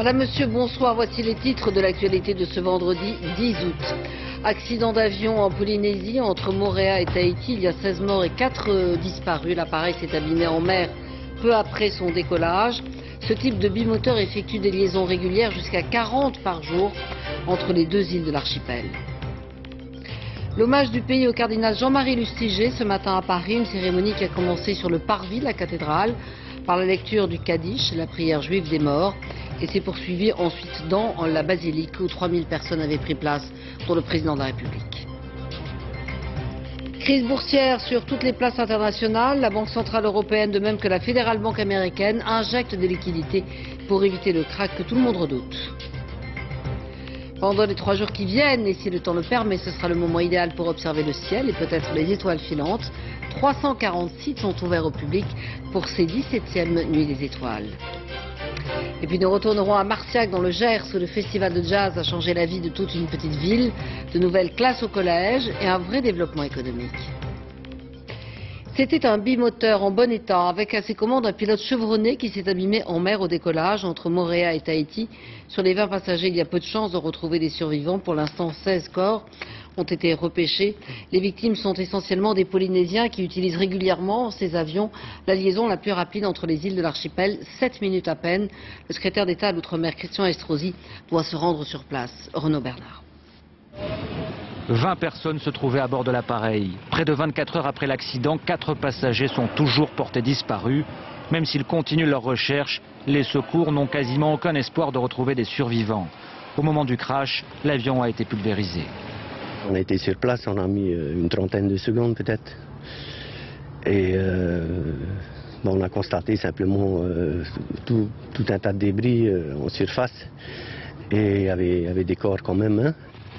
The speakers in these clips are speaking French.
Madame, Monsieur, bonsoir. Voici les titres de l'actualité de ce vendredi 10 août. Accident d'avion en Polynésie entre Moorea et Tahiti. Il y a 16 morts et 4 disparus. L'appareil s'est abîmé en mer peu après son décollage. Ce type de bimoteur effectue des liaisons régulières jusqu'à 40 par jour entre les deux îles de l'archipel. L'hommage du pays au cardinal Jean-Marie Lustiger ce matin à Paris, une cérémonie qui a commencé sur le parvis de la cathédrale par la lecture du Kaddish, la prière juive des morts, et s'est poursuivie ensuite dans la basilique où 3000 personnes avaient pris place pour le président de la République. Crise boursière sur toutes les places internationales. La Banque centrale européenne, de même que la Federal Bank américaine, injecte des liquidités pour éviter le krach que tout le monde redoute. Pendant les 3 jours qui viennent, et si le temps le permet, ce sera le moment idéal pour observer le ciel et peut-être les étoiles filantes. 340 sites sont ouverts au public pour ces 17e Nuits des Étoiles. Et puis nous retournerons à Marciac dans le Gers où le festival de jazz a changé la vie de toute une petite ville, de nouvelles classes au collège et un vrai développement économique. C'était un bimoteur en bon état avec à ses commandes un pilote chevronné qui s'est abîmé en mer au décollage entre Moorea et Tahiti. Sur les 20 passagers, il y a peu de chances de retrouver des survivants. Pour l'instant, 16 corps ont été repêchés. Les victimes sont essentiellement des Polynésiens qui utilisent régulièrement ces avions. La liaison la plus rapide entre les îles de l'archipel, 7 minutes à peine. Le secrétaire d'État à l'Outre-mer, Christian Estrosi, doit se rendre sur place. Renaud Bernard. 20 personnes se trouvaient à bord de l'appareil. Près de 24 heures après l'accident, 4 passagers sont toujours portés disparus. Même s'ils continuent leur recherche, les secours n'ont quasiment aucun espoir de retrouver des survivants. Au moment du crash, l'avion a été pulvérisé. On a été sur place, on a mis une trentaine de secondes peut-être. Et on a constaté simplement tout un tas de débris en surface. Et il y avait des corps quand même. Hein.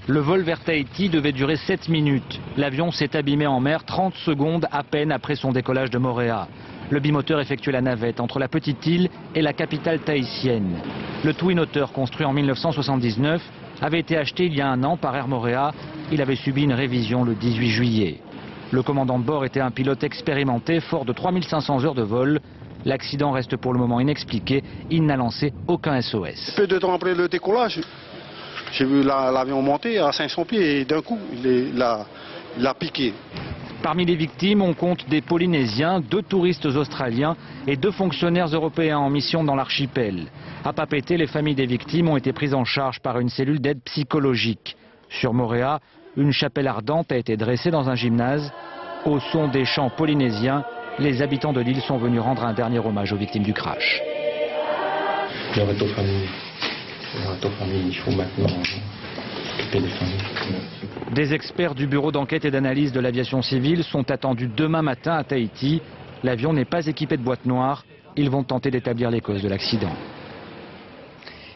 Le vol vers Tahiti devait durer 7 minutes. L'avion s'est abîmé en mer 30 secondes à peine après son décollage de Moorea. Le bimoteur effectuait la navette entre la petite île et la capitale tahitienne. Le Twin Otter, construit en 1979, avait été acheté il y a 1 an par Air Moorea. Il avait subi une révision le 18 juillet. Le commandant de bord était un pilote expérimenté, fort de 3500 heures de vol. L'accident reste pour le moment inexpliqué. Il n'a lancé aucun SOS. Peu de temps après le décollage, j'ai vu l'avion monter à 500 pieds et d'un coup, il a piqué. Parmi les victimes, on compte des Polynésiens, 2 touristes australiens et 2 fonctionnaires européens en mission dans l'archipel. À Papeete, les familles des victimes ont été prises en charge par une cellule d'aide psychologique. Sur Moorea, une chapelle ardente a été dressée dans un gymnase. Au son des chants polynésiens, les habitants de l'île sont venus rendre un dernier hommage aux victimes du crash. Aux familles, il faut maintenant s'occuper des familles. Des experts du bureau d'enquête et d'analyse de l'aviation civile sont attendus demain matin à Tahiti. L'avion n'est pas équipé de boîte noire. Ils vont tenter d'établir les causes de l'accident.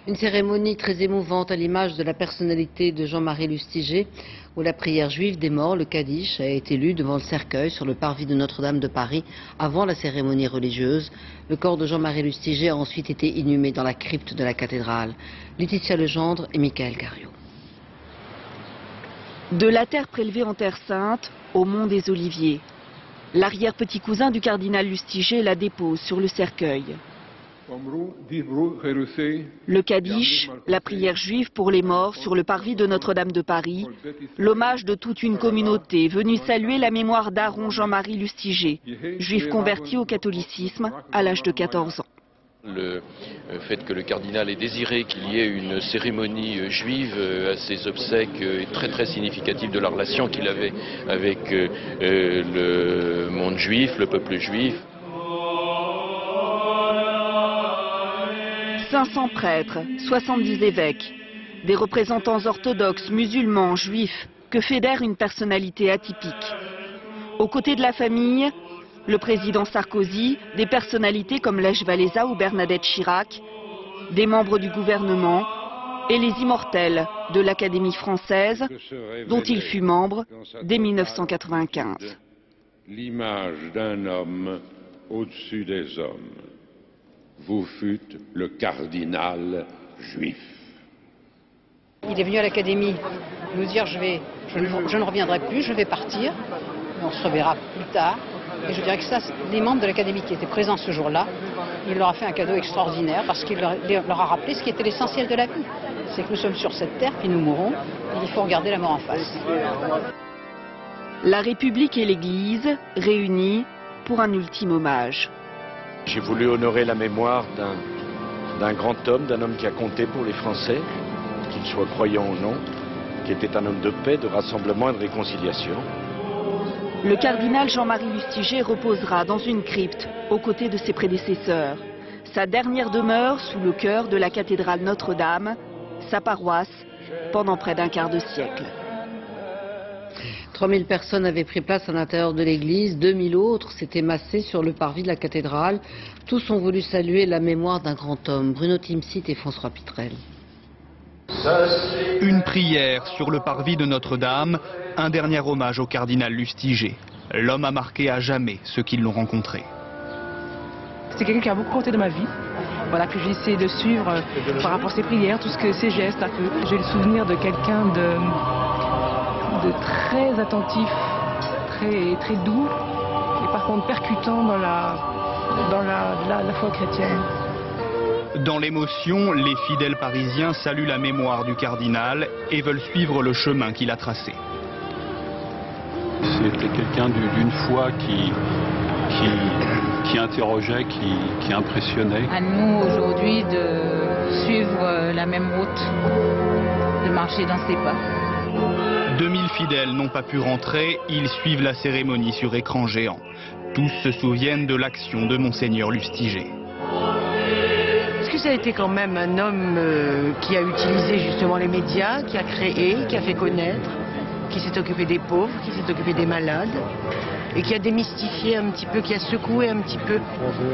Une cérémonie très émouvante à l'image de la personnalité de Jean-Marie Lustiger, où la prière juive des morts, le Kaddish, a été lue devant le cercueil sur le parvis de Notre-Dame de Paris avant la cérémonie religieuse. Le corps de Jean-Marie Lustiger a ensuite été inhumé dans la crypte de la cathédrale. Laetitia Legendre et Michael Cario. De la terre prélevée en Terre Sainte au mont des Oliviers. L'arrière-petit-cousin du cardinal Lustiger la dépose sur le cercueil. Le Kaddish, la prière juive pour les morts sur le parvis de Notre-Dame de Paris, l'hommage de toute une communauté venue saluer la mémoire d'Aaron Jean-Marie Lustiger, juif converti au catholicisme à l'âge de 14 ans. Le fait que le cardinal ait désiré qu'il y ait une cérémonie juive à ses obsèques est très significatif de la relation qu'il avait avec le monde juif, le peuple juif. 500 prêtres, 70 évêques, des représentants orthodoxes, musulmans, juifs, que fédère une personnalité atypique. Aux côtés de la famille, le président Sarkozy, des personnalités comme Lech Walesa ou Bernadette Chirac, des membres du gouvernement et les immortels de l'Académie française, dont il fut membre dès 1995. L'image d'un homme au-dessus des hommes. Vous fûtes le cardinal juif. Il est venu à l'Académie nous dire je ne reviendrai plus, je vais partir, on se reverra plus tard. Et je dirais que ça, les membres de l'Académie qui étaient présents ce jour-là, il leur a fait un cadeau extraordinaire parce qu'il leur a rappelé ce qui était l'essentiel de la vie. C'est que nous sommes sur cette terre, puis nous mourrons, et il faut regarder la mort en face. La République et l'Église réunis pour un ultime hommage. J'ai voulu honorer la mémoire d'un grand homme, d'un homme qui a compté pour les Français, qu'il soit croyant ou non, qui était un homme de paix, de rassemblement et de réconciliation. Le cardinal Jean-Marie Lustiger reposera dans une crypte aux côtés de ses prédécesseurs. Sa dernière demeure sous le chœur de la cathédrale Notre-Dame, sa paroisse, pendant près d'un quart de siècle. 3000 personnes avaient pris place à l'intérieur de l'église, 2000 autres s'étaient massés sur le parvis de la cathédrale. Tous ont voulu saluer la mémoire d'un grand homme. Bruno Timsit et François Pitrel. Une prière sur le parvis de Notre-Dame, un dernier hommage au cardinal Lustiger. L'homme a marqué à jamais ceux qui l'ont rencontré. C'est quelqu'un qui a beaucoup compté de ma vie. Voilà, que j'ai essayé de suivre par rapport à ses prières, tout ce que ses gestes un peu. J'ai le souvenir de quelqu'un de très attentif, très doux, et par contre percutant dans la foi chrétienne. Dans l'émotion, les fidèles parisiens saluent la mémoire du cardinal et veulent suivre le chemin qu'il a tracé. C'était quelqu'un d'une foi qui interrogeait, qui impressionnait. À nous aujourd'hui de suivre la même route, de marcher dans ses pas. 2000 fidèles n'ont pas pu rentrer, ils suivent la cérémonie sur écran géant. Tous se souviennent de l'action de Monseigneur Lustiger. Parce que ça a été quand même un homme qui a utilisé justement les médias, qui a créé, qui a fait connaître, qui s'est occupé des pauvres, qui s'est occupé des malades, et qui a démystifié un petit peu, qui a secoué un petit peu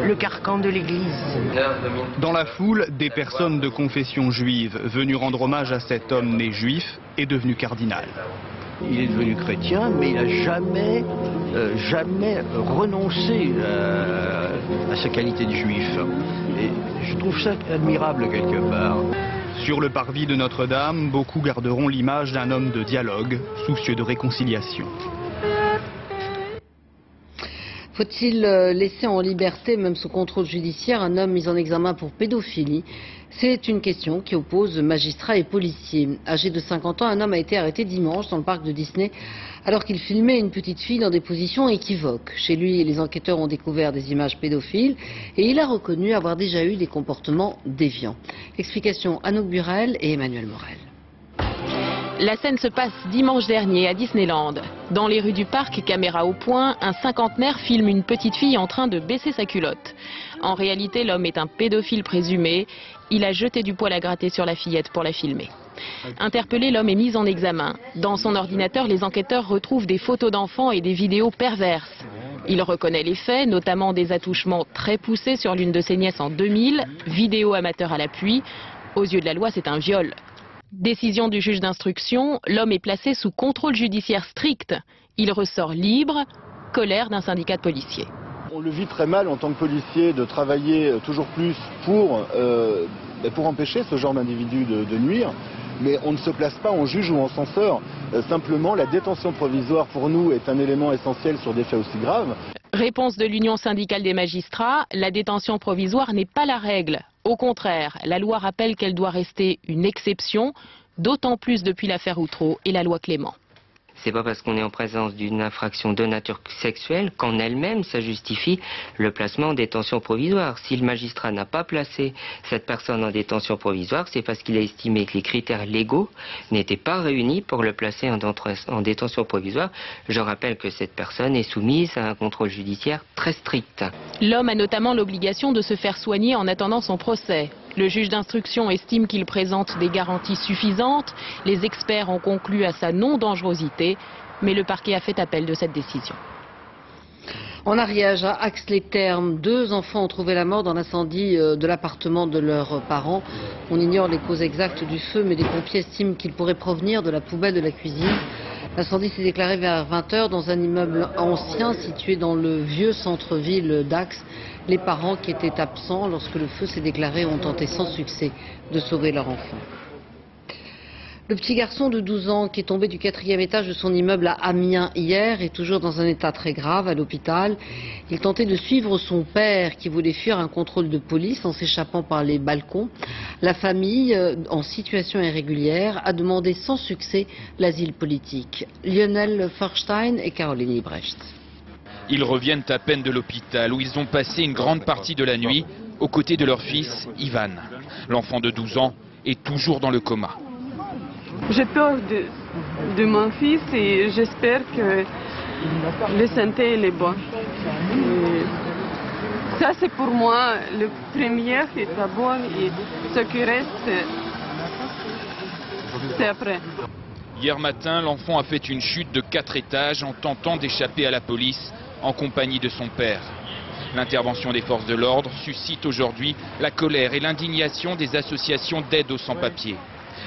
le carcan de l'Église. Dans la foule, des personnes de confession juive venues rendre hommage à cet homme né juif et devenu cardinal. Il est devenu chrétien, mais il n'a jamais renoncé à sa qualité de juif. Et je trouve ça admirable quelque part. Sur le parvis de Notre-Dame, beaucoup garderont l'image d'un homme de dialogue, soucieux de réconciliation. Faut-il laisser en liberté, même sous contrôle judiciaire, un homme mis en examen pour pédophilie? C'est une question qui oppose magistrats et policiers. Âgé de 50 ans, un homme a été arrêté dimanche dans le parc de Disney alors qu'il filmait une petite fille dans des positions équivoques. Chez lui, les enquêteurs ont découvert des images pédophiles et il a reconnu avoir déjà eu des comportements déviants. Explication Anouk Burel et Emmanuel Morel. La scène se passe dimanche dernier à Disneyland. Dans les rues du parc, caméra au point, un cinquantenaire filme une petite fille en train de baisser sa culotte. En réalité, l'homme est un pédophile présumé. Il a jeté du poil à gratter sur la fillette pour la filmer. Interpellé, l'homme est mis en examen. Dans son ordinateur, les enquêteurs retrouvent des photos d'enfants et des vidéos perverses. Il reconnaît les faits, notamment des attouchements très poussés sur l'une de ses nièces en 2000, vidéo amateur à l'appui. Aux yeux de la loi, c'est un viol. Décision du juge d'instruction, l'homme est placé sous contrôle judiciaire strict. Il ressort libre, colère d'un syndicat de policiers. On le vit très mal en tant que policier de travailler toujours plus pour empêcher ce genre d'individu de nuire. Mais on ne se place pas en juge ou en censeur. Simplement, la détention provisoire pour nous est un élément essentiel sur des faits aussi graves. Réponse de l'Union syndicale des magistrats, la détention provisoire n'est pas la règle. Au contraire, la loi rappelle qu'elle doit rester une exception, d'autant plus depuis l'affaire Outreau et la loi Clément. C'est pas parce qu'on est en présence d'une infraction de nature sexuelle qu'en elle-même ça justifie le placement en détention provisoire. Si le magistrat n'a pas placé cette personne en détention provisoire, c'est parce qu'il a estimé que les critères légaux n'étaient pas réunis pour le placer en détention provisoire. Je rappelle que cette personne est soumise à un contrôle judiciaire très strict. L'homme a notamment l'obligation de se faire soigner en attendant son procès. Le juge d'instruction estime qu'il présente des garanties suffisantes. Les experts ont conclu à sa non-dangerosité, mais le parquet a fait appel de cette décision. En Ariège, à Ax-les-Thermes, 2 enfants ont trouvé la mort dans l'incendie de l'appartement de leurs parents. On ignore les causes exactes du feu, mais les pompiers estiment qu'il pourrait provenir de la poubelle de la cuisine. L'incendie s'est déclaré vers 20 h dans un immeuble ancien situé dans le vieux centre-ville d'Ax. Les parents qui étaient absents lorsque le feu s'est déclaré ont tenté sans succès de sauver leur enfant. Le petit garçon de 12 ans qui est tombé du 4e étage de son immeuble à Amiens hier est toujours dans un état très grave à l'hôpital. Il tentait de suivre son père qui voulait fuir un contrôle de police en s'échappant par les balcons. La famille, en situation irrégulière, a demandé sans succès l'asile politique. Lionel Feuerstein et Caroline Ibrecht. Ils reviennent à peine de l'hôpital où ils ont passé une grande partie de la nuit aux côtés de leur fils, Ivan. L'enfant de 12 ans est toujours dans le coma. J'ai peur de mon fils et j'espère que la santé est bonne. Ça c'est pour moi le premier et d'abord et ce qui reste c'est après. Hier matin, l'enfant a fait une chute de 4 étages en tentant d'échapper à la police en compagnie de son père. L'intervention des forces de l'ordre suscite aujourd'hui la colère et l'indignation des associations d'aide aux sans-papiers.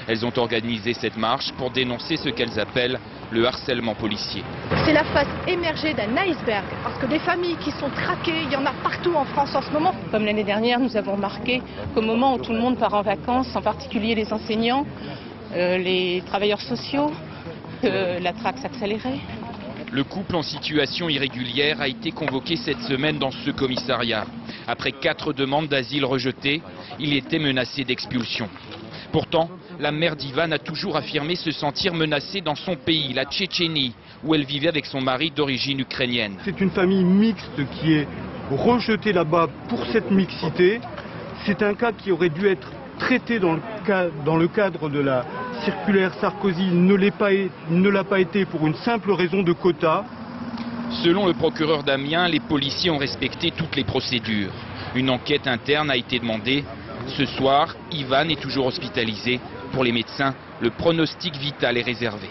Elles ont organisé cette marche pour dénoncer ce qu'elles appellent le harcèlement policier. C'est la face émergée d'un iceberg, parce que des familles qui sont traquées, il y en a partout en France en ce moment. Comme l'année dernière, nous avons remarqué qu'au moment où tout le monde part en vacances, en particulier les enseignants, les travailleurs sociaux, la traque s'accélérait. Le couple en situation irrégulière a été convoqué cette semaine dans ce commissariat. Après 4 demandes d'asile rejetées, il était menacé d'expulsion. Pourtant, la mère d'Ivan a toujours affirmé se sentir menacée dans son pays, la Tchétchénie, où elle vivait avec son mari d'origine ukrainienne. C'est une famille mixte qui est rejetée là-bas pour cette mixité. C'est un cas qui aurait dû être traité dans le cadre de la circulaire Sarkozy. Il ne l'a pas été pour une simple raison de quota. Selon le procureur d'Amiens, les policiers ont respecté toutes les procédures. Une enquête interne a été demandée. Ce soir, Ivan est toujours hospitalisé. Pour les médecins, le pronostic vital est réservé.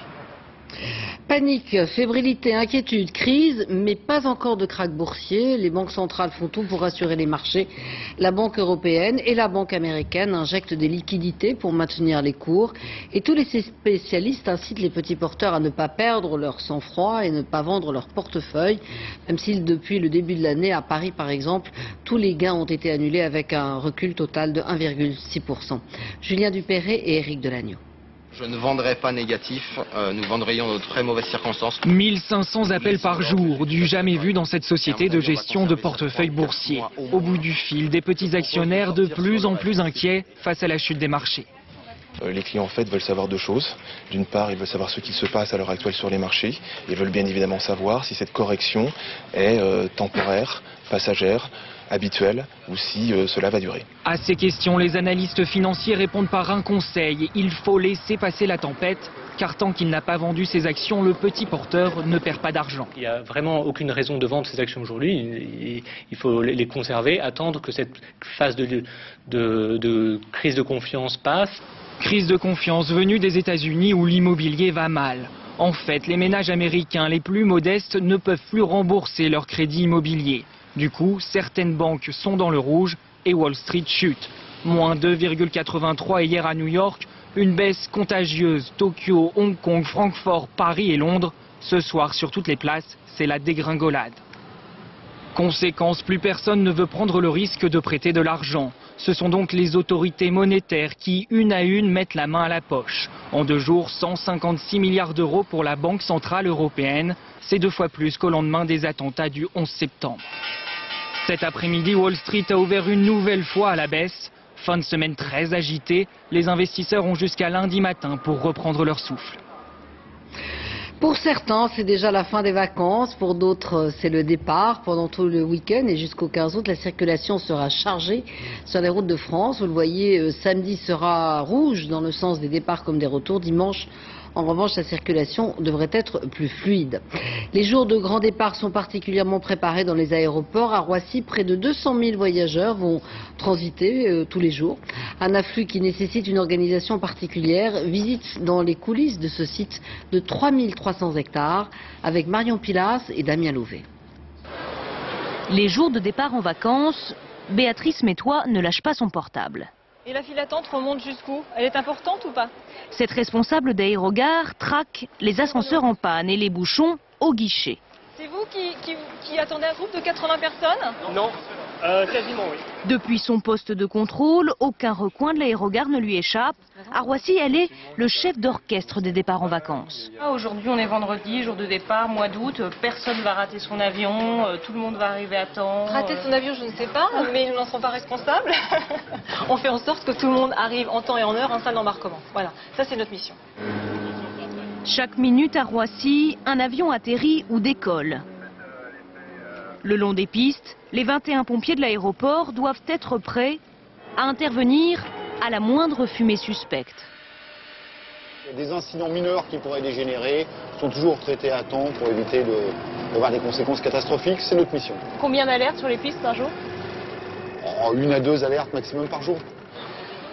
Panique, fébrilité, inquiétude, crise, mais pas encore de krach boursier. Les banques centrales font tout pour rassurer les marchés. La Banque européenne et la Banque américaine injectent des liquidités pour maintenir les cours. Et tous les spécialistes incitent les petits porteurs à ne pas perdre leur sang-froid et ne pas vendre leur portefeuille. Même si depuis le début de l'année, à Paris par exemple, tous les gains ont été annulés avec un recul total de 1,6%. Julien Dupéret et Éric Delagneau. Je ne vendrai pas négatif, nous vendrions dans de très mauvaises circonstances. 1500 appels par jour, du jamais vu dans cette société de gestion de portefeuille boursier. Au bout du fil, des petits actionnaires de plus en plus inquiets face à la chute des marchés. Les clients en fait veulent savoir 2 choses. D'une part, ils veulent savoir ce qui se passe à l'heure actuelle sur les marchés. Ils veulent bien évidemment savoir si cette correction est temporaire, passagère, habituelle ou si cela va durer. À ces questions, les analystes financiers répondent par un conseil. Il faut laisser passer la tempête, car tant qu'il n'a pas vendu ses actions, le petit porteur ne perd pas d'argent. Il n'y a vraiment aucune raison de vendre ses actions aujourd'hui. Il faut les conserver, attendre que cette phase de crise de confiance passe. Crise de confiance venue des États-Unis où l'immobilier va mal. En fait, les ménages américains les plus modestes ne peuvent plus rembourser leur crédit immobilier. Du coup, certaines banques sont dans le rouge et Wall Street chute. Moins 2,83 hier à New York, une baisse contagieuse. Tokyo, Hong Kong, Francfort, Paris et Londres. Ce soir, sur toutes les places, c'est la dégringolade. Conséquence, plus personne ne veut prendre le risque de prêter de l'argent. Ce sont donc les autorités monétaires qui, une à une, mettent la main à la poche. En 2 jours, 156 milliards d'euros pour la Banque centrale européenne. C'est 2 fois plus qu'au lendemain des attentats du 11 septembre. Cet après-midi, Wall Street a ouvert une nouvelle fois à la baisse. Fin de semaine très agitée. Les investisseurs ont jusqu'à lundi matin pour reprendre leur souffle. Pour certains, c'est déjà la fin des vacances. Pour d'autres, c'est le départ. Pendant tout le week-end et jusqu'au 15 août, la circulation sera chargée sur les routes de France. Vous le voyez, samedi sera rouge dans le sens des départs comme des retours. Dimanche, en revanche, la circulation devrait être plus fluide. Les jours de grand départ sont particulièrement préparés dans les aéroports. À Roissy, près de 200 000 voyageurs vont transiter tous les jours. Un afflux qui nécessite une organisation particulière. Visite dans les coulisses de ce site de 3300 hectares avec Marion Pilas et Damien Louvet. Les jours de départ en vacances, Béatrice Métois ne lâche pas son portable. Et la file d'attente remonte jusqu'où? Elle est importante ou pas? Cette responsable d'aérogare traque les ascenseurs en panne et les bouchons au guichet. C'est vous qui attendez un groupe de 80 personnes? Non, Quasiment, oui. Depuis son poste de contrôle, aucun recoin de l'aérogare ne lui échappe. À Roissy, elle est le chef d'orchestre des départs en vacances. Aujourd'hui, on est vendredi, jour de départ, mois d'août. Personne ne va rater son avion, tout le monde va arriver à temps. Rater son avion, je ne sais pas, mais nous n'en sommes pas responsables. On fait en sorte que tout le monde arrive en temps et en heure en salle d'embarquement. Voilà, ça c'est notre mission. Chaque minute à Roissy, un avion atterrit ou décolle. Le long des pistes, les 21 pompiers de l'aéroport doivent être prêts à intervenir à la moindre fumée suspecte. Des incidents mineurs qui pourraient dégénérer sont toujours traités à temps pour éviter d'avoir des conséquences catastrophiques. C'est notre mission. Combien d'alertes sur les pistes par jour? 1 à 2 alertes maximum par jour.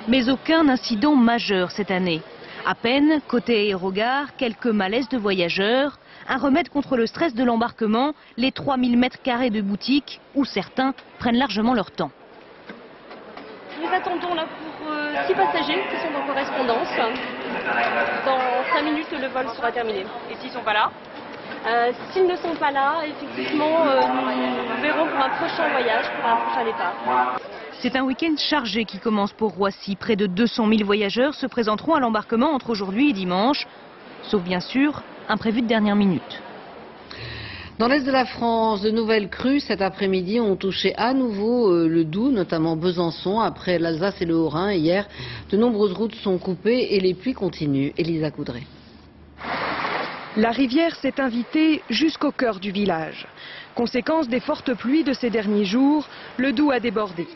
Mais aucun incident majeur cette année. À peine, côté aérogare, quelques malaises de voyageurs, un remède contre le stress de l'embarquement, les 3000 mètres carrés de boutiques où certains prennent largement leur temps. Nous attendons là pour 6 passagers qui sont en correspondance. Dans 5 minutes, le vol sera terminé. Et s'ils ne sont pas là? S'ils ne sont pas là, effectivement, nous verrons pour un prochain voyage, pour un prochain départ. C'est un week-end chargé qui commence pour Roissy. Près de 200 000 voyageurs se présenteront à l'embarquement entre aujourd'hui et dimanche. Sauf bien sûr, imprévu de dernière minute. Dans l'est de la France, de nouvelles crues cet après-midi ont touché à nouveau le Doubs, notamment Besançon. Après l'Alsace et le Haut-Rhin, hier, de nombreuses routes sont coupées et les pluies continuent. Élisa Coudray. La rivière s'est invitée jusqu'au cœur du village. Conséquence des fortes pluies de ces derniers jours, le Doubs a débordé.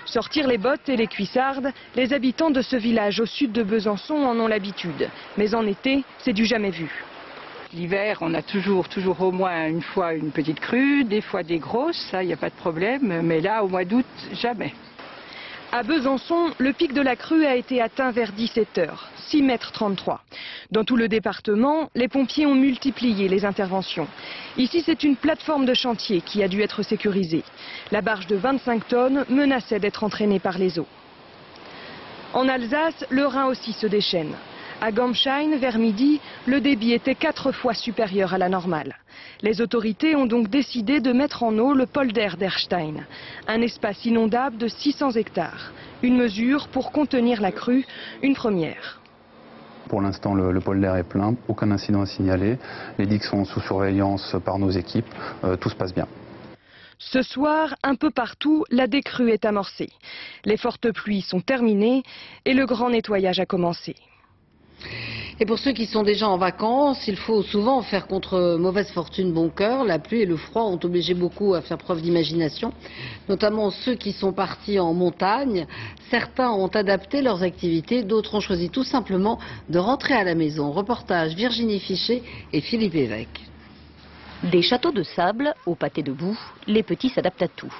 Sortir les bottes et les cuissardes, les habitants de ce village au sud de Besançon en ont l'habitude. Mais en été, c'est du jamais vu. L'hiver, on a toujours au moins une fois une petite crue, des fois des grosses, ça, il n'y a pas de problème. Mais là, au mois d'août, jamais. À Besançon, le pic de la crue a été atteint vers 17 h, 6,33 m. Dans tout le département, les pompiers ont multiplié les interventions. Ici, c'est une plateforme de chantier qui a dû être sécurisée. La barge de 25 tonnes menaçait d'être entraînée par les eaux. En Alsace, le Rhin aussi se déchaîne. À Gamsheim, vers midi, le débit était 4 fois supérieur à la normale. Les autorités ont donc décidé de mettre en eau le polder d'Erstein, un espace inondable de 600 hectares. Une mesure pour contenir la crue, une première. Pour l'instant, le polder est plein, aucun incident à signaler. Les digues sont sous surveillance par nos équipes, tout se passe bien. Ce soir, un peu partout, la décrue est amorcée. Les fortes pluies sont terminées et le grand nettoyage a commencé. Et pour ceux qui sont déjà en vacances, il faut souvent faire contre mauvaise fortune bon cœur. La pluie et le froid ont obligé beaucoup à faire preuve d'imagination, notamment ceux qui sont partis en montagne. Certains ont adapté leurs activités, d'autres ont choisi tout simplement de rentrer à la maison. Reportage Virginie Fichet et Philippe Évêque. Des châteaux de sable au pâté de boue, les petits s'adaptent à tout.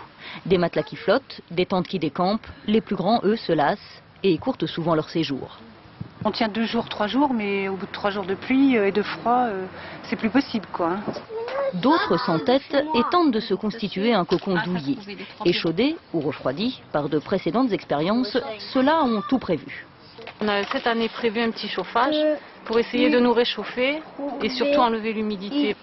Des matelas qui flottent, des tentes qui décampent, les plus grands, eux, se lassent et écourtent souvent leur séjour. On tient 2 jours, 3 jours, mais au bout de 3 jours de pluie et de froid, c'est plus possible, quoi. D'autres s'entêtent et tentent de se constituer un cocon douillet. Échaudés ou refroidis par de précédentes expériences, ceux-là ont tout prévu. On a cette année prévu un petit chauffage pour essayer de nous réchauffer et surtout enlever l'humidité.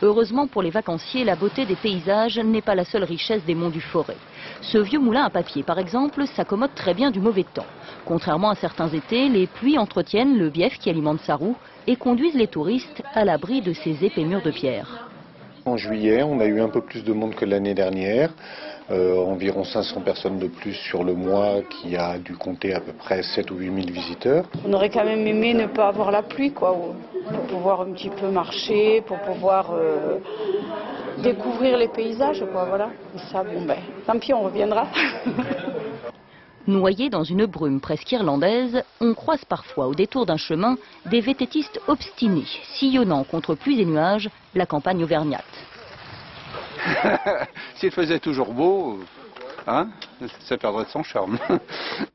Heureusement pour les vacanciers, la beauté des paysages n'est pas la seule richesse des monts du Forêt. Ce vieux moulin à papier, par exemple, s'accommode très bien du mauvais temps. Contrairement à certains étés, les pluies entretiennent le bief qui alimente sa roue et conduisent les touristes à l'abri de ces épais murs de pierre. En juillet, on a eu un peu plus de monde que l'année dernière, environ 500 personnes de plus sur le mois, qui a dû compter à peu près 7 ou 8 000 visiteurs. On aurait quand même aimé ne pas avoir la pluie, quoi, pour pouvoir un petit peu marcher, pour pouvoir découvrir les paysages, quoi, voilà. Et ça, bon ben, tant pis, on reviendra. Noyés dans une brume presque irlandaise, on croise parfois au détour d'un chemin des vététistes obstinés, sillonnant contre pluie et nuages la campagne auvergnate. S'il faisait toujours beau, hein, ça perdrait de son charme.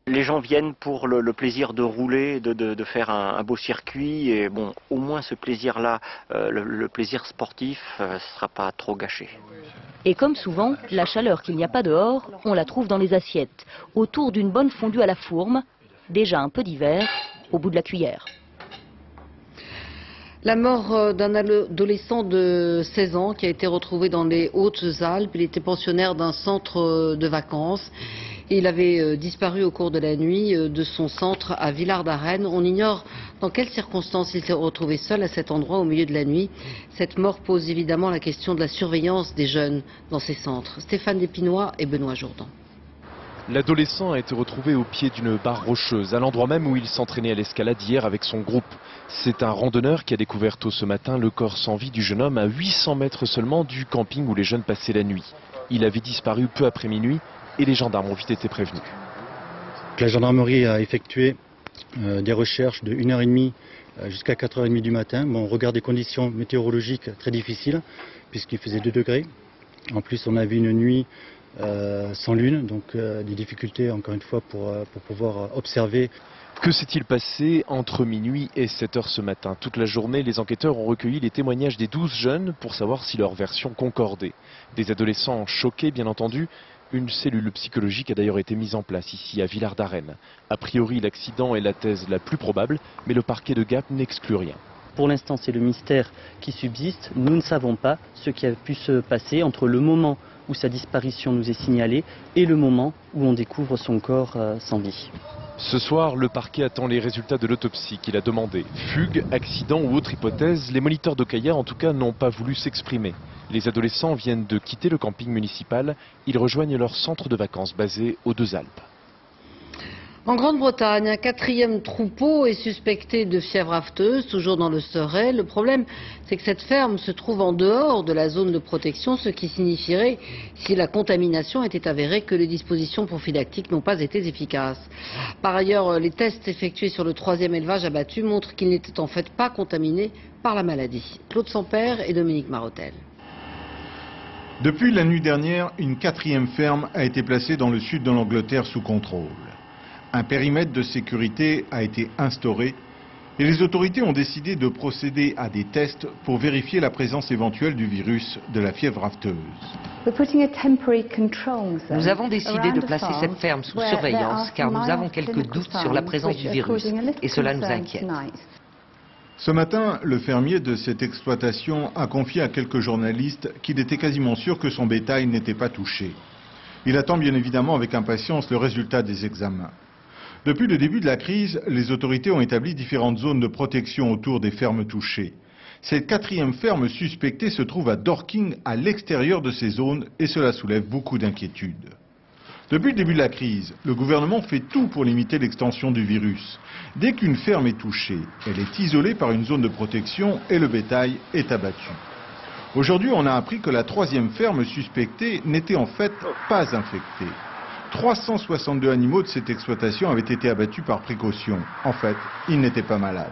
Les gens viennent pour le plaisir de rouler, de faire un beau circuit, et bon, au moins ce plaisir-là, le plaisir sportif, ne sera pas trop gâché. Et comme souvent, la chaleur qu'il n'y a pas dehors, on la trouve dans les assiettes, autour d'une bonne fondue à la fourme, déjà un peu d'hiver, au bout de la cuillère. La mort d'un adolescent de 16 ans qui a été retrouvé dans les Hautes-Alpes. Il était pensionnaire d'un centre de vacances. Et il avait disparu au cours de la nuit de son centre à Villard-d'Arène. On ignore dans quelles circonstances il s'est retrouvé seul à cet endroit au milieu de la nuit. Cette mort pose évidemment la question de la surveillance des jeunes dans ces centres. Stéphane Despinois et Benoît Jourdan. L'adolescent a été retrouvé au pied d'une barre rocheuse, à l'endroit même où il s'entraînait à l'escalade hier avec son groupe. C'est un randonneur qui a découvert tôt ce matin le corps sans vie du jeune homme à 800 mètres seulement du camping où les jeunes passaient la nuit. Il avait disparu peu après minuit et les gendarmes ont vite été prévenus. La gendarmerie a effectué des recherches de 1h30 jusqu'à 4h30 du matin. Bon, on regarde des conditions météorologiques très difficiles puisqu'il faisait 2 degrés. En plus, on a vu une nuit sans lune, donc des difficultés encore une fois pour pouvoir observer. Que s'est-il passé entre minuit et 7h ce matin? Toute la journée, les enquêteurs ont recueilli les témoignages des 12 jeunes pour savoir si leur version concordait. Des adolescents choqués, bien entendu. Une cellule psychologique a d'ailleurs été mise en place ici à Villard-d'Arène. A priori, l'accident est la thèse la plus probable, mais le parquet de Gap n'exclut rien. Pour l'instant, c'est le mystère qui subsiste. Nous ne savons pas ce qui a pu se passer entre le moment où sa disparition nous est signalée et le moment où on découvre son corps sans vie. Ce soir, le parquet attend les résultats de l'autopsie qu'il a demandé. Fugue, accident ou autre hypothèse, les moniteurs d'Ocaïa en tout cas n'ont pas voulu s'exprimer. Les adolescents viennent de quitter le camping municipal. Ils rejoignent leur centre de vacances basé aux Deux-Alpes. En Grande-Bretagne, un 4e troupeau est suspecté de fièvre afteuse, toujours dans le Surrey. Le problème, c'est que cette ferme se trouve en dehors de la zone de protection, ce qui signifierait, si la contamination était avérée, que les dispositions prophylactiques n'ont pas été efficaces. Par ailleurs, les tests effectués sur le 3e élevage abattu montrent qu'il n'était en fait pas contaminé par la maladie. Claude Sampère et Dominique Marotel. Depuis la nuit dernière, une 4e ferme a été placée dans le sud de l'Angleterre sous contrôle. Un périmètre de sécurité a été instauré et les autorités ont décidé de procéder à des tests pour vérifier la présence éventuelle du virus de la fièvre afteuse. Nous avons décidé de placer cette ferme sous surveillance car nous avons quelques doutes sur la présence du virus et cela nous inquiète. Ce matin, le fermier de cette exploitation a confié à quelques journalistes qu'il était quasiment sûr que son bétail n'était pas touché. Il attend bien évidemment avec impatience le résultat des examens. Depuis le début de la crise, les autorités ont établi différentes zones de protection autour des fermes touchées. Cette 4e ferme suspectée se trouve à Dorking, à l'extérieur de ces zones, et cela soulève beaucoup d'inquiétudes. Depuis le début de la crise, le gouvernement fait tout pour limiter l'extension du virus. Dès qu'une ferme est touchée, elle est isolée par une zone de protection et le bétail est abattu. Aujourd'hui, on a appris que la 3e ferme suspectée n'était en fait pas infectée. 362 animaux de cette exploitation avaient été abattus par précaution. En fait, ils n'étaient pas malades.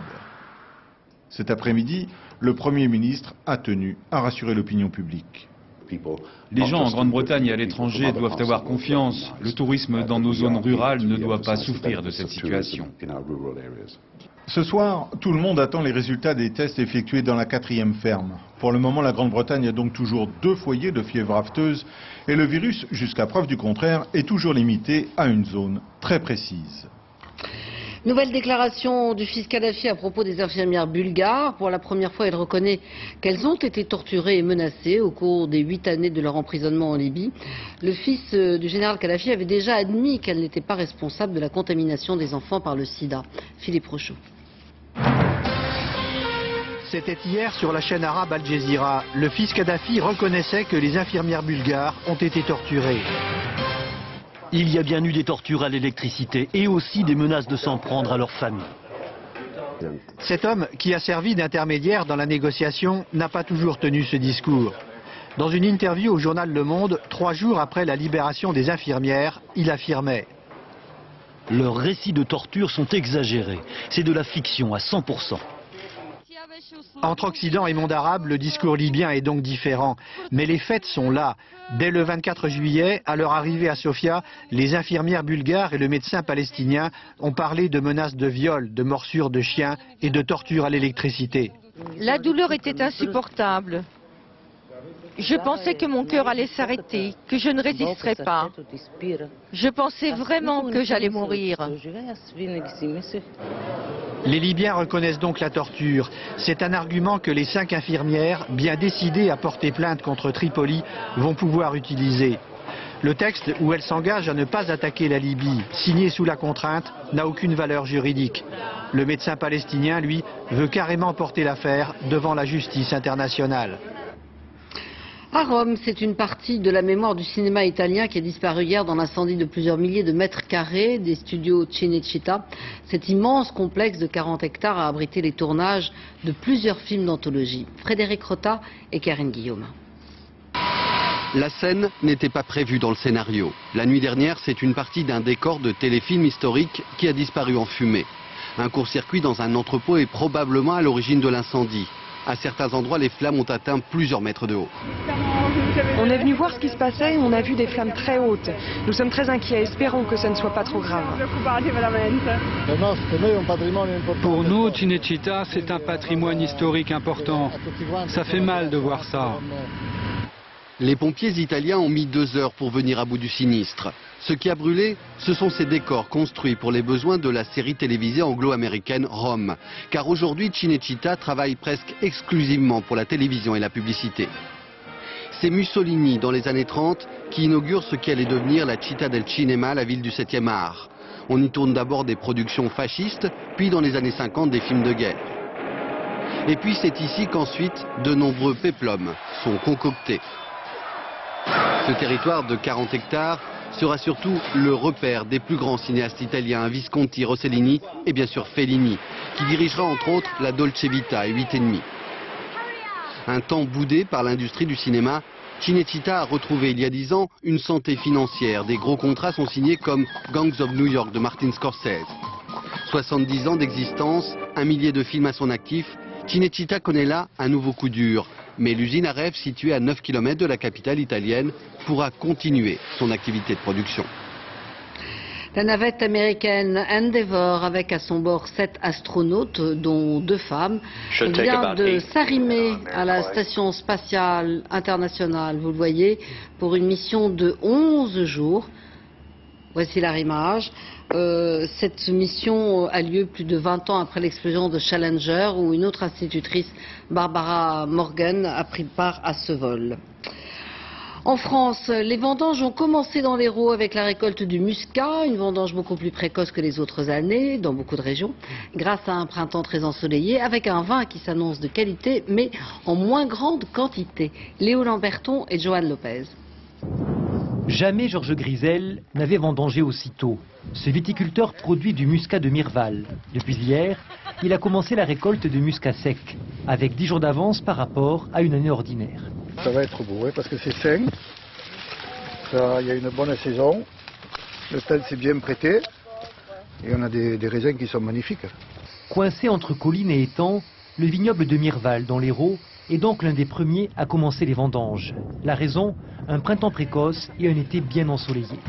Cet après-midi, le Premier ministre a tenu à rassurer l'opinion publique. Les gens en Grande-Bretagne et à l'étranger doivent avoir confiance. Le tourisme dans nos zones rurales ne doit pas souffrir de cette situation. Ce soir, tout le monde attend les résultats des tests effectués dans la 4e ferme. Pour le moment, la Grande-Bretagne a donc toujours 2 foyers de fièvre afteuse et le virus, jusqu'à preuve du contraire, est toujours limité à une zone très précise. Nouvelle déclaration du fils Kadhafi à propos des infirmières bulgares. Pour la première fois, il reconnaît qu'elles ont été torturées et menacées au cours des 8 années de leur emprisonnement en Libye. Le fils du général Kadhafi avait déjà admis qu'elle n'était pas responsable de la contamination des enfants par le sida. Philippe Rochaud. C'était hier sur la chaîne arabe Al Jazeera. Le fils Kadhafi reconnaissait que les infirmières bulgares ont été torturées. Il y a bien eu des tortures à l'électricité et aussi des menaces de s'en prendre à leur famille. Cet homme, qui a servi d'intermédiaire dans la négociation, n'a pas toujours tenu ce discours. Dans une interview au journal Le Monde, 3 jours après la libération des infirmières, il affirmait: leurs récits de torture sont exagérés. C'est de la fiction à 100%. Entre Occident et monde arabe, le discours libyen est donc différent. Mais les faits sont là. Dès le 24 juillet, à leur arrivée à Sofia, les infirmières bulgares et le médecin palestinien ont parlé de menaces de viol, de morsures de chiens et de torture à l'électricité. La douleur était insupportable. Je pensais que mon cœur allait s'arrêter, que je ne résisterais pas. Je pensais vraiment que j'allais mourir. Les Libyens reconnaissent donc la torture. C'est un argument que les 5 infirmières, bien décidées à porter plainte contre Tripoli, vont pouvoir utiliser. Le texte où elles s'engagent à ne pas attaquer la Libye, signé sous la contrainte, n'a aucune valeur juridique. Le médecin palestinien, lui, veut carrément porter l'affaire devant la justice internationale. À Rome, c'est une partie de la mémoire du cinéma italien qui a disparu hier dans l'incendie de plusieurs milliers de mètres carrés des studios Cinecittà. Cet immense complexe de 40 hectares a abrité les tournages de plusieurs films d'anthologie. Frédéric Rota et Karine Guillaume. La scène n'était pas prévue dans le scénario. La nuit dernière, c'est une partie d'un décor de téléfilm historique qui a disparu en fumée. Un court-circuit dans un entrepôt est probablement à l'origine de l'incendie. À certains endroits, les flammes ont atteint plusieurs mètres de haut. On est venu voir ce qui se passait et on a vu des flammes très hautes. Nous sommes très inquiets, espérons que ça ne soit pas trop grave. Pour nous, Cinecittà, c'est un patrimoine historique important. Ça fait mal de voir ça. Les pompiers italiens ont mis 2 heures pour venir à bout du sinistre. Ce qui a brûlé, ce sont ces décors construits pour les besoins de la série télévisée anglo-américaine Rome. Car aujourd'hui, Cinecittà travaille presque exclusivement pour la télévision et la publicité. C'est Mussolini, dans les années 30, qui inaugure ce qui allait devenir la Città del Cinema, la ville du 7e art. On y tourne d'abord des productions fascistes, puis dans les années 50 des films de guerre. Et puis c'est ici qu'ensuite de nombreux péplums sont concoctés. Ce territoire de 40 hectares sera surtout le repère des plus grands cinéastes italiens, Visconti, Rossellini et bien sûr Fellini, qui dirigera entre autres la Dolce Vita et 8,5. Un temps boudé par l'industrie du cinéma, Cinecittà a retrouvé il y a 10 ans une santé financière. Des gros contrats sont signés comme Gangs of New York de Martin Scorsese. 70 ans d'existence, 1 millier de films à son actif, Cinecittà connaît là un nouveau coup dur. Mais l'usine à rêve, située à 9 km de la capitale italienne, pourra continuer son activité de production. La navette américaine Endeavour, avec à son bord 7 astronautes, dont 2 femmes, vient de s'arrimer à la station spatiale internationale, vous le voyez, pour une mission de 11 jours. Voici l'arrimage. Cette mission a lieu plus de 20 ans après l'explosion de Challenger, où une autre institutrice, Barbara Morgan, a pris part à ce vol. En France, les vendanges ont commencé dans l'Hérault avec la récolte du muscat, une vendange beaucoup plus précoce que les autres années dans beaucoup de régions, grâce à un printemps très ensoleillé, avec un vin qui s'annonce de qualité, mais en moins grande quantité. Léo Lamberton et Joanne Lopez. Jamais Georges Grisel n'avait vendangé aussitôt. Ce viticulteur produit du muscat de Mirval. Depuis hier, il a commencé la récolte de muscat sec, avec 10 jours d'avance par rapport à une année ordinaire. Ça va être beau, parce que c'est sain, il y a une bonne saison, le temps s'est bien prêté, et on a des raisins qui sont magnifiques. Coincé entre collines et étangs, le vignoble de Mirval, dans l'Hérault, est donc l'un des premiers à commencer les vendanges. La raison, un printemps précoce et un été bien ensoleillé.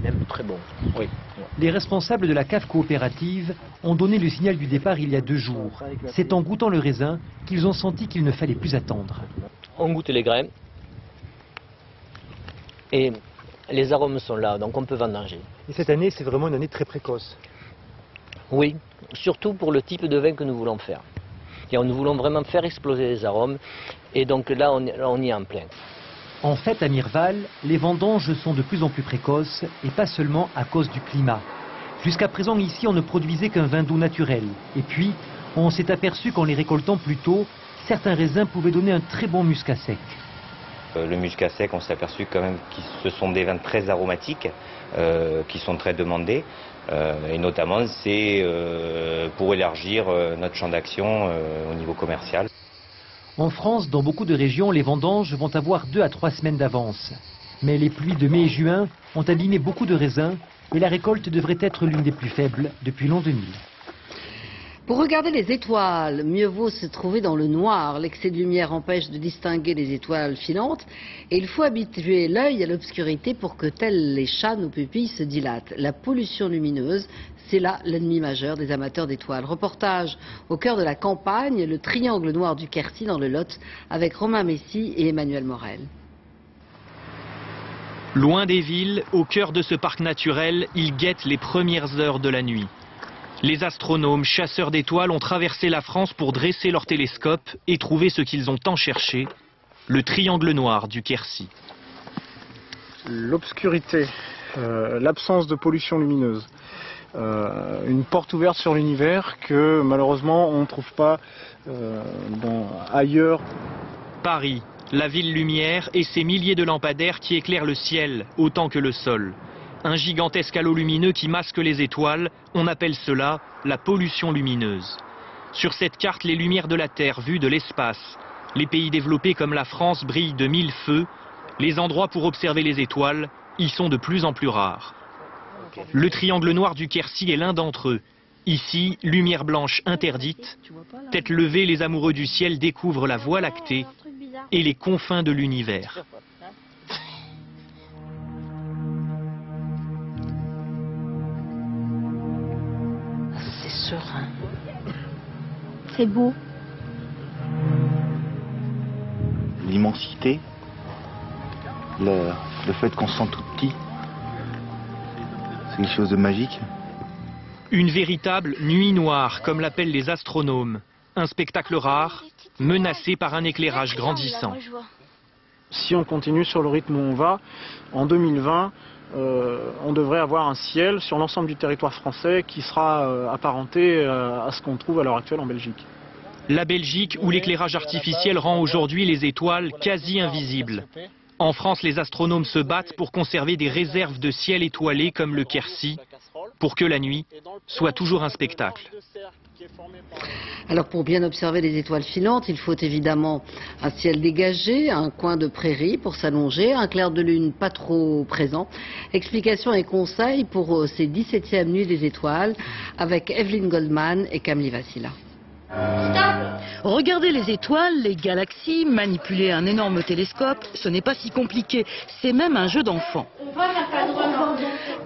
Même très bon, oui. Les responsables de la cave coopérative ont donné le signal du départ il y a 2 jours. C'est en goûtant le raisin qu'ils ont senti qu'il ne fallait plus attendre. On goûte les grains et les arômes sont là, donc on peut vendanger. Et cette année, c'est vraiment une année très précoce. Oui, surtout pour le type de vin que nous voulons faire. Et nous voulons vraiment faire exploser les arômes, et donc là on y est en plein. En fait, à Mirval, les vendanges sont de plus en plus précoces, et pas seulement à cause du climat. Jusqu'à présent, ici, on ne produisait qu'un vin doux naturel. Et puis, on s'est aperçu qu'en les récoltant plus tôt, certains raisins pouvaient donner un très bon muscat sec. Le muscat sec, on s'est aperçu quand même que ce sont des vins très aromatiques, qui sont très demandés. Et notamment, c'est pour élargir notre champ d'action au niveau commercial. En France, dans beaucoup de régions, les vendanges vont avoir 2 à 3 semaines d'avance. Mais les pluies de mai et juin ont abîmé beaucoup de raisins et la récolte devrait être l'une des plus faibles depuis l'an 2000. Pour regarder les étoiles, mieux vaut se trouver dans le noir. L'excès de lumière empêche de distinguer les étoiles filantes et il faut habituer l'œil à l'obscurité pour que, tels les chats, nos pupilles se dilatent. La pollution lumineuse, c'est là l'ennemi majeur des amateurs d'étoiles. Reportage au cœur de la campagne, le triangle noir du Quercy dans le Lot, avec Romain Messy et Emmanuel Morel. Loin des villes, au cœur de ce parc naturel, il guette les premières heures de la nuit. Les astronomes, chasseurs d'étoiles, ont traversé la France pour dresser leurs télescopes et trouver ce qu'ils ont tant cherché, le triangle noir du Quercy. L'obscurité, l'absence de pollution lumineuse, une porte ouverte sur l'univers que malheureusement on ne trouve pas ailleurs. Paris, la ville lumière et ses milliers de lampadaires qui éclairent le ciel autant que le sol. Un gigantesque halo lumineux qui masque les étoiles, on appelle cela la pollution lumineuse. Sur cette carte, les lumières de la Terre vues de l'espace. Les pays développés comme la France brillent de 1000 feux. Les endroits pour observer les étoiles y sont de plus en plus rares. Le triangle noir du Quercy est l'un d'entre eux. Ici, lumière blanche interdite. Tête levée, les amoureux du ciel découvrent la Voie lactée et les confins de l'univers. Serein. C'est beau. L'immensité, le fait qu'on se sent tout petit, c'est quelque chose de magique. Une véritable nuit noire, comme l'appellent les astronomes. Un spectacle rare, menacé par un éclairage grandissant. Si on continue sur le rythme où on va, en 2020, on devrait avoir un ciel sur l'ensemble du territoire français qui sera apparenté à ce qu'on trouve à l'heure actuelle en Belgique. La Belgique, où l'éclairage artificiel rend aujourd'hui les étoiles quasi invisibles. En France, les astronomes se battent pour conserver des réserves de ciel étoilé comme le Quercy, pour que la nuit soit toujours un spectacle. Alors pour bien observer les étoiles filantes, il faut évidemment un ciel dégagé, un coin de prairie pour s'allonger, un clair de lune pas trop présent. Explications et conseils pour ces 17e nuits des étoiles avec Evelyne Goldman et Camille Vassila. Regarder les étoiles, les galaxies, manipuler un énorme télescope, ce n'est pas si compliqué, c'est même un jeu d'enfant.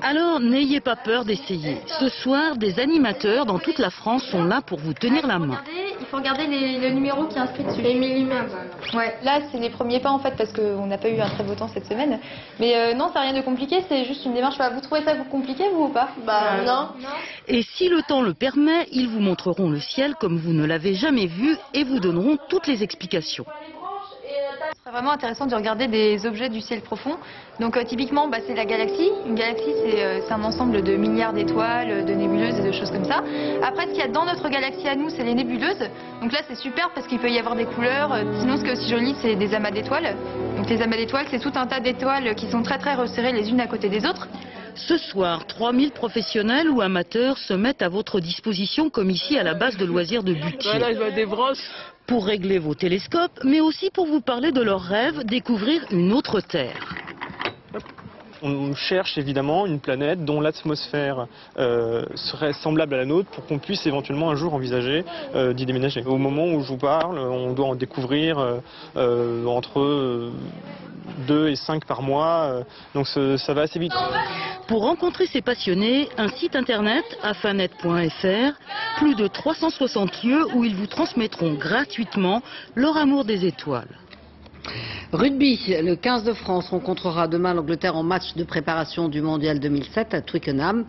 Alors n'ayez pas peur d'essayer. Ce soir, des animateurs dans toute la France sont là pour vous tenir la main. Il faut regarder le numéro qui est inscrit dessus. Les millimètres. Ouais, là c'est les premiers pas en fait parce qu'on n'a pas eu un très beau temps cette semaine. Mais non, c'est rien de compliqué, c'est juste une démarche. Vous trouvez ça compliqué vous ou pas? Bah non. Et si le temps le permet, ils vous montreront le ciel comme vous ne l'avez jamais vu et vous donneront toutes les explications. Ce serait vraiment intéressant de regarder des objets du ciel profond. Donc typiquement, c'est la galaxie. Une galaxie, c'est un ensemble de milliards d'étoiles, de nébuleuses et de choses comme ça. Après, ce qu'il y a dans notre galaxie à nous, c'est les nébuleuses. Donc là, c'est super parce qu'il peut y avoir des couleurs. Sinon, ce qui est aussi joli, c'est des amas d'étoiles. Donc les amas d'étoiles, c'est tout un tas d'étoiles qui sont très très resserrées les unes à côté des autres. Ce soir, 3000 professionnels ou amateurs se mettent à votre disposition comme ici à la base de loisirs de Butier. Voilà, je vois des brosses. Pour régler vos télescopes, mais aussi pour vous parler de leur rêve, découvrir une autre Terre. On cherche évidemment une planète dont l'atmosphère serait semblable à la nôtre pour qu'on puisse éventuellement un jour envisager d'y déménager. Au moment où je vous parle, on doit en découvrir entre 2 et 5 par mois, donc ça va assez vite. Pour rencontrer ces passionnés, un site internet, afanet.fr, plus de 360 lieux où ils vous transmettront gratuitement leur amour des étoiles. Rugby, le 15 de France rencontrera demain l'Angleterre en match de préparation du Mondial 2007 à Twickenham.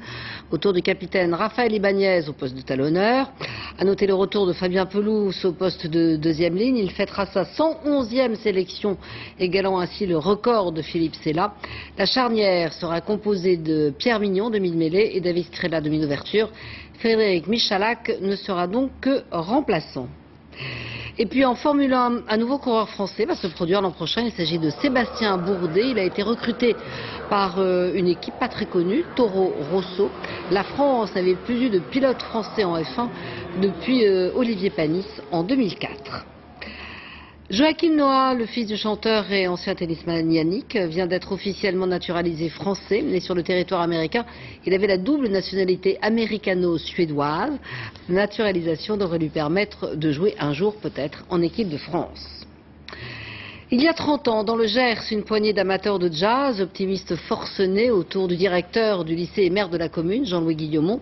Autour du capitaine Raphaël Ibanez au poste de talonneur. À noter le retour de Fabien Pelous au poste de deuxième ligne. Il fêtera sa 111e sélection, égalant ainsi le record de Philippe Sella. La charnière sera composée de Pierre Mignon, demi-mêlée, et David Strela, demi-d'ouverture. Frédéric Michalak ne sera donc que remplaçant. Et puis en Formule 1, un nouveau coureur français va se produire l'an prochain. Il s'agit de Sébastien Bourdet. Il a été recruté par une équipe pas très connue, Toro Rosso. La France n'avait plus eu de pilote français en F1 depuis Olivier Panis en 2004. Joachim Noah, le fils du chanteur et ancien tennisman Yannick, vient d'être officiellement naturalisé français. Né sur le territoire américain, il avait la double nationalité américano-suédoise. Cette naturalisation devrait lui permettre de jouer un jour peut-être en équipe de France. Il y a 30 ans, dans le Gers, une poignée d'amateurs de jazz, optimistes forcenés autour du directeur du lycée et maire de la commune, Jean-Louis Guillaumont,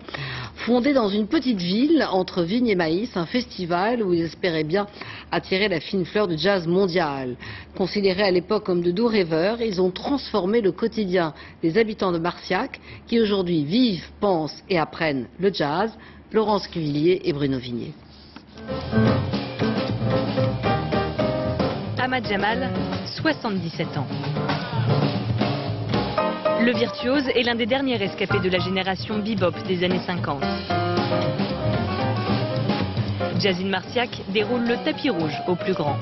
fondé dans une petite ville entre Vignes et Maïs, un festival où ils espéraient bien attirer la fine fleur du jazz mondial. Considérés à l'époque comme de doux rêveurs, ils ont transformé le quotidien des habitants de Marciac, qui aujourd'hui vivent, pensent et apprennent le jazz. Laurence Cuvillier et Bruno Vignier. Ahmad Jamal, 77 ans. Le virtuose est l'un des derniers rescapés de la génération bebop des années 50. Jazine Marciac déroule le tapis rouge au plus grand.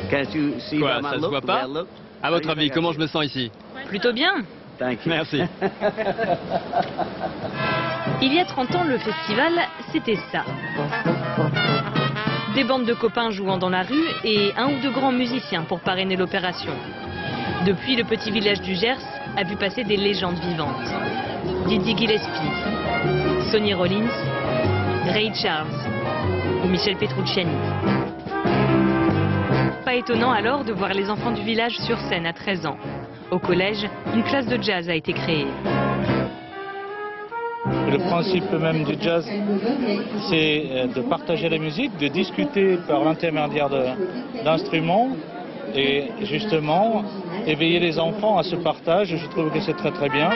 Quoi, ça se voit pas? À votre avis, comment je me sens ici? Plutôt bien. Merci. Il y a 30 ans, le festival, c'était ça. Des bandes de copains jouant dans la rue et un ou deux grands musiciens pour parrainer l'opération. Depuis, le petit village du Gers a vu passer des légendes vivantes. Dizzy Gillespie, Sonny Rollins, Ray Charles ou Michel Petrucciani. Pas étonnant alors de voir les enfants du village sur scène à 13 ans. Au collège, une classe de jazz a été créée. Le principe même du jazz, c'est de partager la musique, de discuter par l'intermédiaire d'instruments et justement éveiller les enfants à ce partage. Je trouve que c'est très très bien.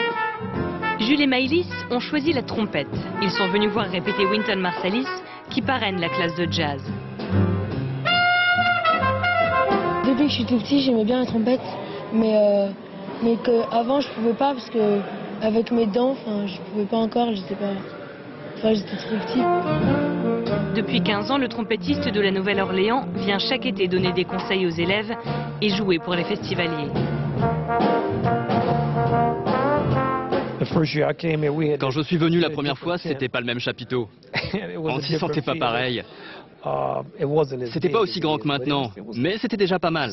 Jules et Maëlys ont choisi la trompette. Ils sont venus voir répéter Wynton Marsalis qui parraine la classe de jazz. Depuis que je suis tout petit, j'aimais bien la trompette, mais qu'avant je pouvais pas parce que avec mes dents, je pouvais pas encore, j'étais trop petit. Depuis 15 ans, le trompettiste de la Nouvelle-Orléans vient chaque été donner des conseils aux élèves et jouer pour les festivaliers. Quand je suis venu la première fois, c'était pas le même chapiteau. On s'y sentait pas pareil. C'était pas aussi grand que maintenant, mais c'était déjà pas mal.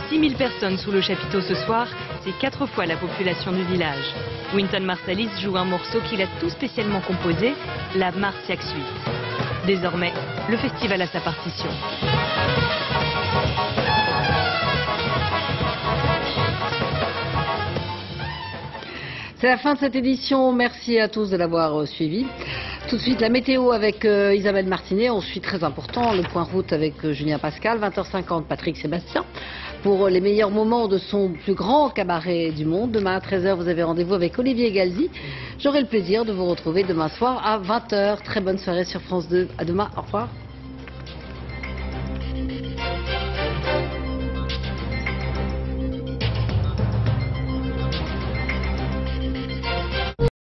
6 000 personnes sous le chapiteau ce soir, c'est 4 fois la population du village. Wynton Marsalis joue un morceau qu'il a tout spécialement composé, la Marciac Suite. Désormais, le festival a sa partition. C'est la fin de cette édition. Merci à tous de l'avoir suivi. Tout de suite, la météo avec Isabelle Martinet. On suit très important le point route avec Julien Pascal. 20h50, Patrick Sébastien pour les meilleurs moments de son plus grand cabaret du monde. Demain à 13h, vous avez rendez-vous avec Olivier Galzi. J'aurai le plaisir de vous retrouver demain soir à 20h. Très bonne soirée sur France 2. À demain. Au revoir.